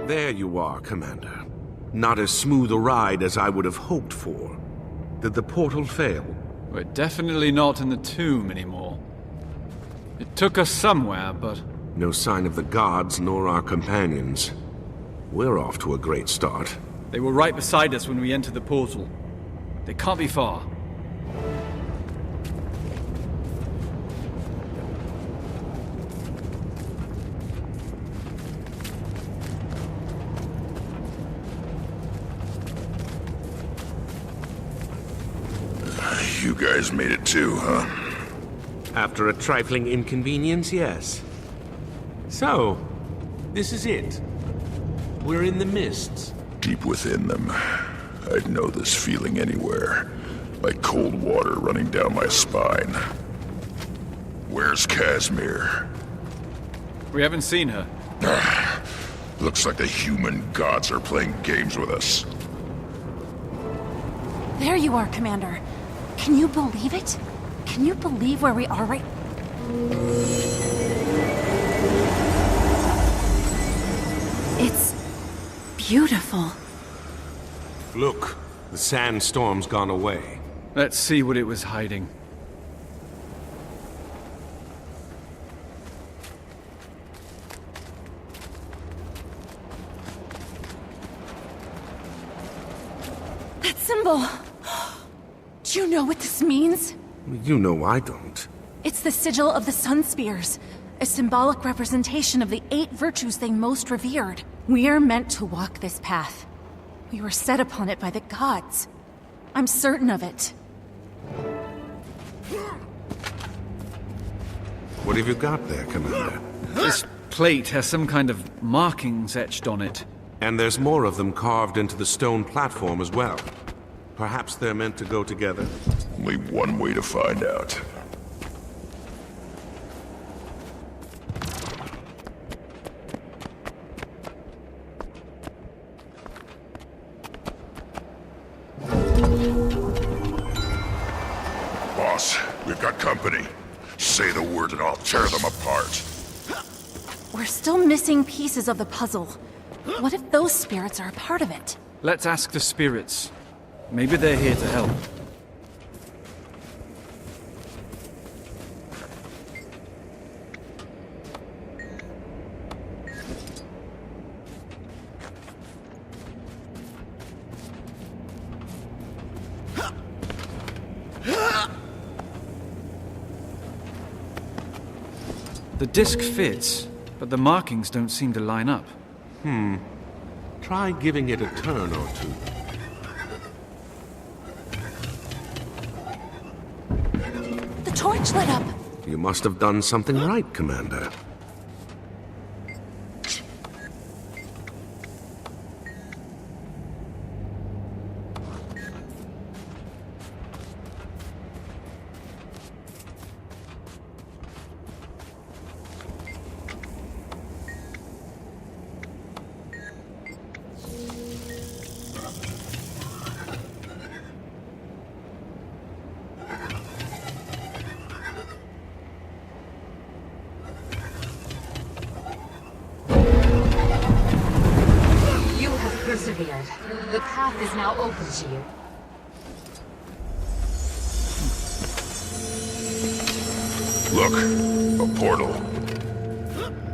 There you are, Commander. Not as smooth a ride as I would have hoped for. Did the portal fail? We're definitely not in the tomb anymore. It took us somewhere, but... No sign of the gods nor our companions. We're off to a great start. They were right beside us when we entered the portal. They can't be far. You guys made it too, huh? After a trifling inconvenience, yes. So, this is it. We're in the mists. Deep within them. I'd know this feeling anywhere. Like cold water running down my spine. Where's Casimir? We haven't seen her. Looks like the human gods are playing games with us. There you are, Commander. Can you believe it? Can you believe where we are right... It's... beautiful. Look, the sandstorm's gone away. Let's see what it was hiding. That symbol! Do you know what this means? You know I don't. It's the sigil of the Sun Spears, a symbolic representation of the 8 virtues they most revered. We are meant to walk this path. We were set upon it by the gods. I'm certain of it. What have you got there, Commander? This plate has some kind of markings etched on it. And there's more of them carved into the stone platform as well. Perhaps they're meant to go together. Only one way to find out. Boss, we've got company. Say the word and I'll tear them apart. We're still missing pieces of the puzzle. What if those spirits are a part of it? Let's ask the spirits. Maybe they're here to help. The disc fits, but the markings don't seem to line up. Try giving it a turn or two. The torch lit up. You must have done something right, Commander. Persevered. The path is now open to you. Look, a portal.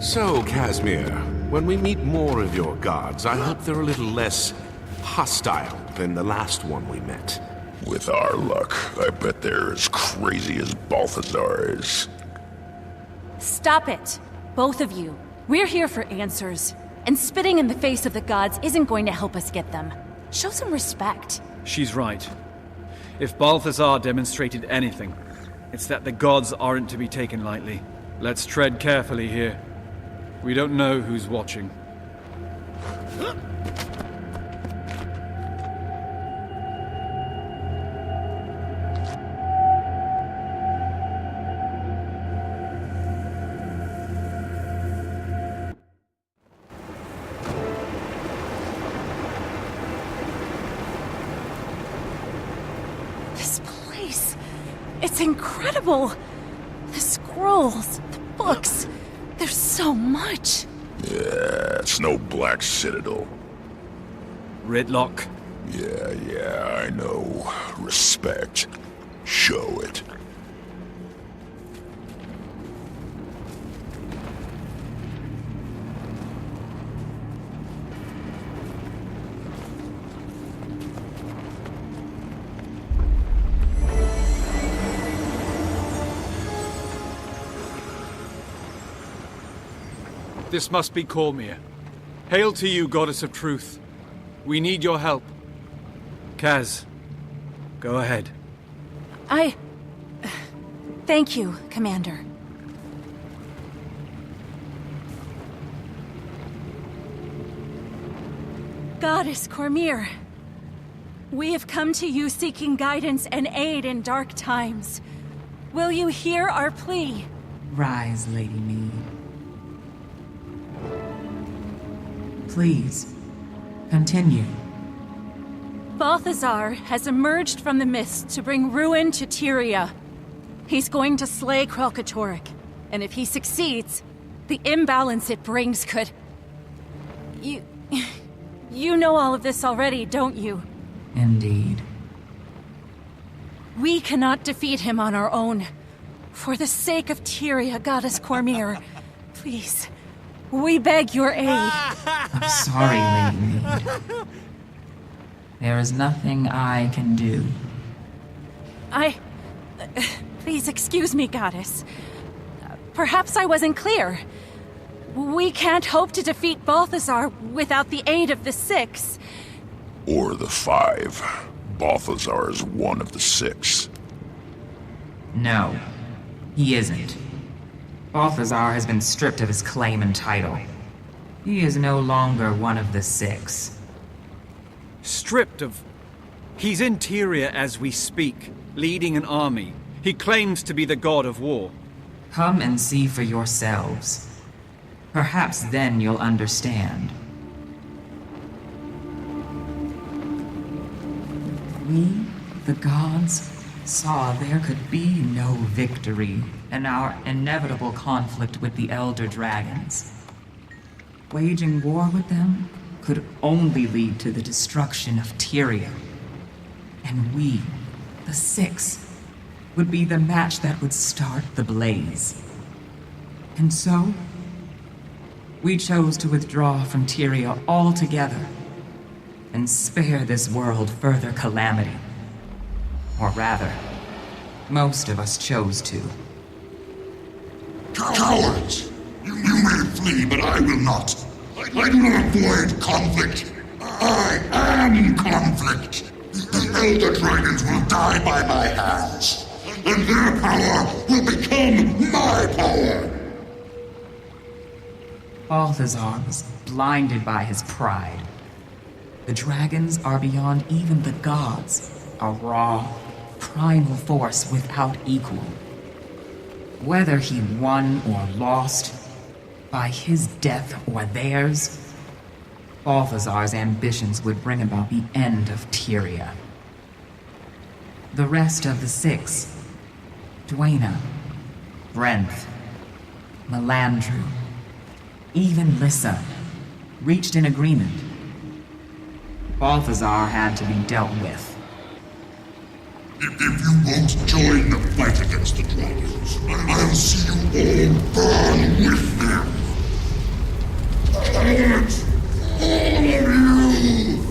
So, Casimir, when we meet more of your gods, I hope they're a little less hostile than the last one we met. With our luck, I bet they're as crazy as Balthazar is. Stop it, both of you. We're here for answers. And spitting in the face of the gods isn't going to help us get them. Show some respect. She's right. If Balthazar demonstrated anything, it's that the gods aren't to be taken lightly. Let's tread carefully here. We don't know who's watching. It's incredible! The scrolls, the books, there's so much. Yeah, it's no Black Citadel. Ridlock. Yeah, I know. Respect. Show it. This must be Cormyr. Hail to you, Goddess of Truth. We need your help. Kaz, go ahead. Thank you, Commander. Goddess Cormyr, we have come to you seeking guidance and aid in dark times. Will you hear our plea? Rise, Lady Mead. Please, continue. Balthazar has emerged from the mist to bring ruin to Tyria. He's going to slay Krelkatorrik, and if he succeeds, the imbalance it brings could... You know all of this already, don't you? Indeed. We cannot defeat him on our own. For the sake of Tyria, Goddess Cormyr, please, we beg your aid. I'm sorry, Lady Mead. There is nothing I can do. Please excuse me, Goddess. Perhaps I wasn't clear. We can't hope to defeat Balthazar without the aid of the Six. Or the 5. Balthazar is one of the 6. No, he isn't. Balthazar has been stripped of his claim and title. He is no longer one of the 6. Stripped of... He's in Tyria as we speak, leading an army. He claims to be the god of war. Come and see for yourselves. Perhaps then you'll understand. We, the gods, saw there could be no victory in our inevitable conflict with the Elder Dragons. Waging war with them could only lead to the destruction of Tyria. And we, the 6, would be the match that would start the blaze. And so, we chose to withdraw from Tyria altogether and spare this world further calamity. Or rather, most of us chose to. Cowards! You may flee, but I will not. I do not avoid conflict. I am conflict. The Elder Dragons will die by my hands, and their power will become my power. Balthazar was blinded by his pride. The dragons are beyond even the gods, a raw, primal force without equal. Whether he won or lost, by his death or theirs, Balthazar's ambitions would bring about the end of Tyria. The rest of the 6, Dwayna, Brenth, Melandru, even Lissa, reached an agreement. Balthazar had to be dealt with. If you won't join the fight against the dragons, I'll see you all burn with them. Cowards! All of you!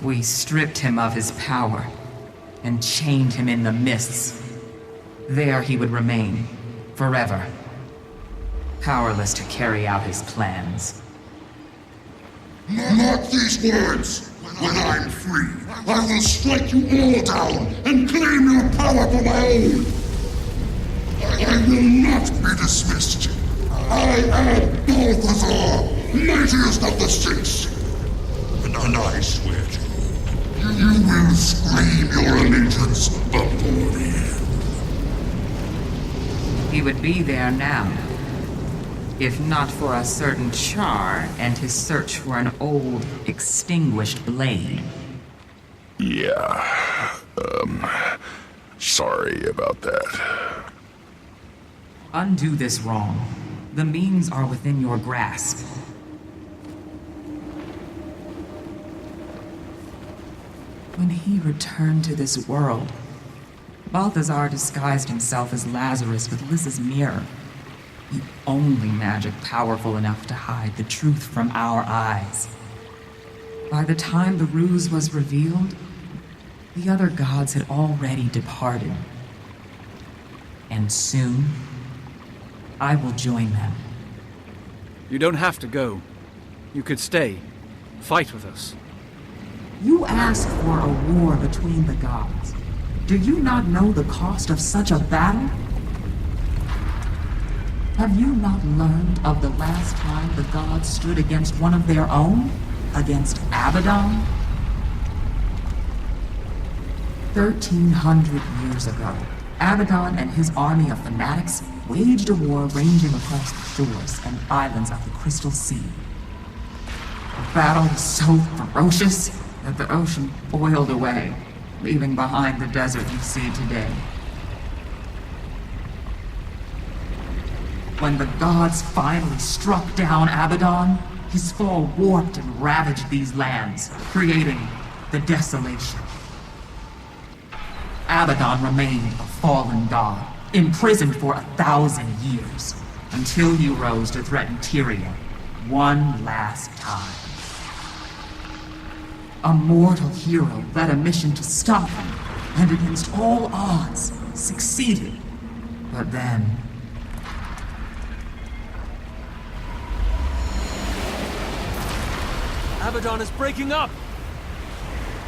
We stripped him of his power and chained him in the mists. There he would remain, forever, powerless to carry out his plans. Mark these words! When I'm free, I will strike you all down and claim your power for my own! I will not be dismissed! I am Balthazar, mightiest of the 6! And I swear to you, you will scream your allegiance before the end. He would be there now, if not for a certain Char and his search for an old, extinguished blade. Yeah, sorry about that. Undo this wrong. The means are within your grasp. When he returned to this world, Balthazar disguised himself as Lazarus with Lys's mirror. The only magic powerful enough to hide the truth from our eyes. By the time the ruse was revealed, the other gods had already departed. And soon, I will join them. You don't have to go. You could stay. Fight with us. You asked for a war between the gods. Do you not know the cost of such a battle? Have you not learned of the last time the gods stood against one of their own? Against Abaddon? 1,300 years ago, Abaddon and his army of fanatics waged a war ranging across the shores and islands of the Crystal Sea. The battle was so ferocious that the ocean boiled away, leaving behind the desert you see today. When the gods finally struck down Abaddon, his fall warped and ravaged these lands, creating the desolation. Abaddon remained a fallen god, imprisoned for 1,000 years, until you rose to threaten Tyria one last time. A mortal hero led a mission to stop him, and against all odds, succeeded. But then... Abaddon is breaking up!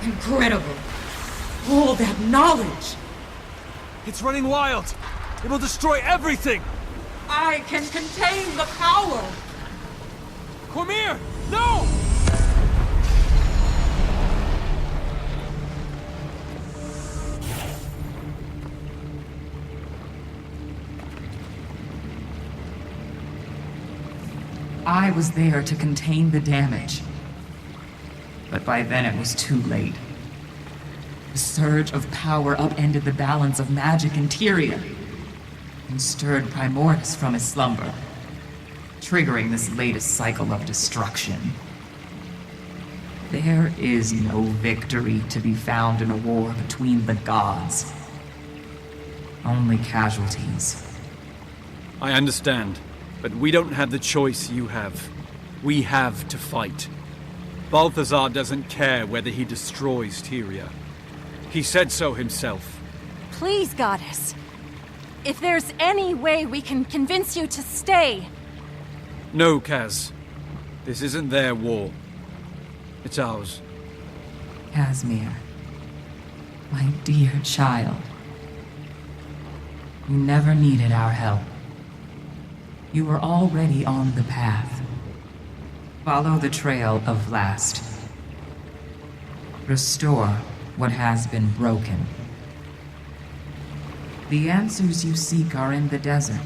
Incredible! All that knowledge! It's running wild! It will destroy everything! I can contain the power! Cormir! No! I was there to contain the damage. But by then it was too late. The surge of power upended the balance of magic in Tyria, and stirred Primordus from his slumber, triggering this latest cycle of destruction. There is no victory to be found in a war between the gods. Only casualties. I understand, but we don't have the choice you have. We have to fight. Balthazar doesn't care whether he destroys Tyria. He said so himself. Please, Goddess. If there's any way we can convince you to stay... No, Kaz. This isn't their war. It's ours. Casimir, my dear child. You never needed our help. You were already on the path. Follow the trail of Last. Restore what has been broken. The answers you seek are in the desert.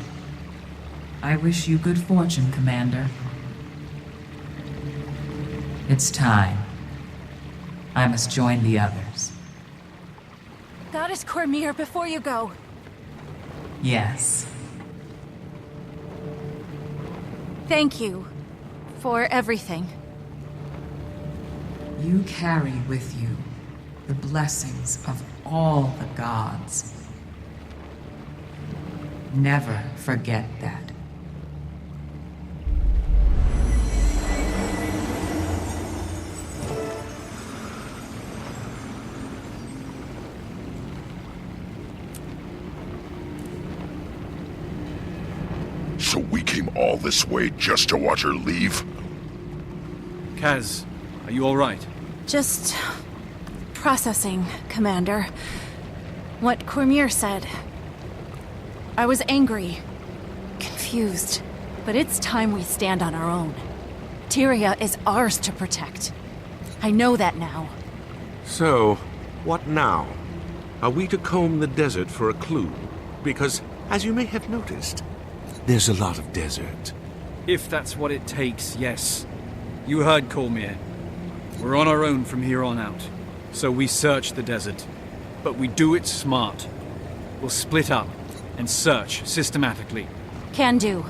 I wish you good fortune, Commander. It's time. I must join the others. Goddess Cormir, before you go. Yes. Thank you for everything. You carry with you the blessings of all the gods. Never forget that. So we came all this way just to watch her leave? Kaz, are you all right? Just processing, Commander. What Cormir said. I was angry, confused, but it's time we stand on our own. Tyria is ours to protect. I know that now. So, what now? Are we to comb the desert for a clue? Because As you may have noticed, there's a lot of desert. If that's what it takes, yes. You heard Cormier. We're on our own from here on out. So we search the desert. But we do it smart. We'll split up and search systematically. Can do.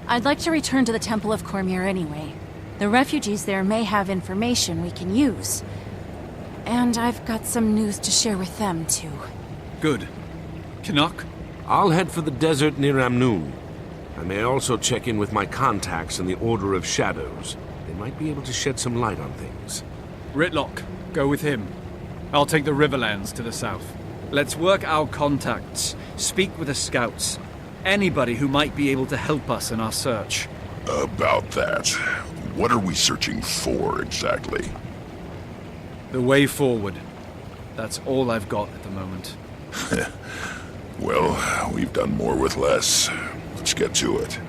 I'd like to return to the Temple of Cormier anyway. The refugees there may have information we can use. And I've got some news to share with them, too. Good. Canuck? I'll head for the desert near Amnoon. I may also check in with my contacts in the Order of Shadows. They might be able to shed some light on things. Ritlock, go with him. I'll take the Riverlands to the south. Let's work our contacts, speak with the scouts. Anybody who might be able to help us in our search. About that, what are we searching for exactly? The way forward. That's all I've got at the moment. Well, we've done more with less. Let's get to it.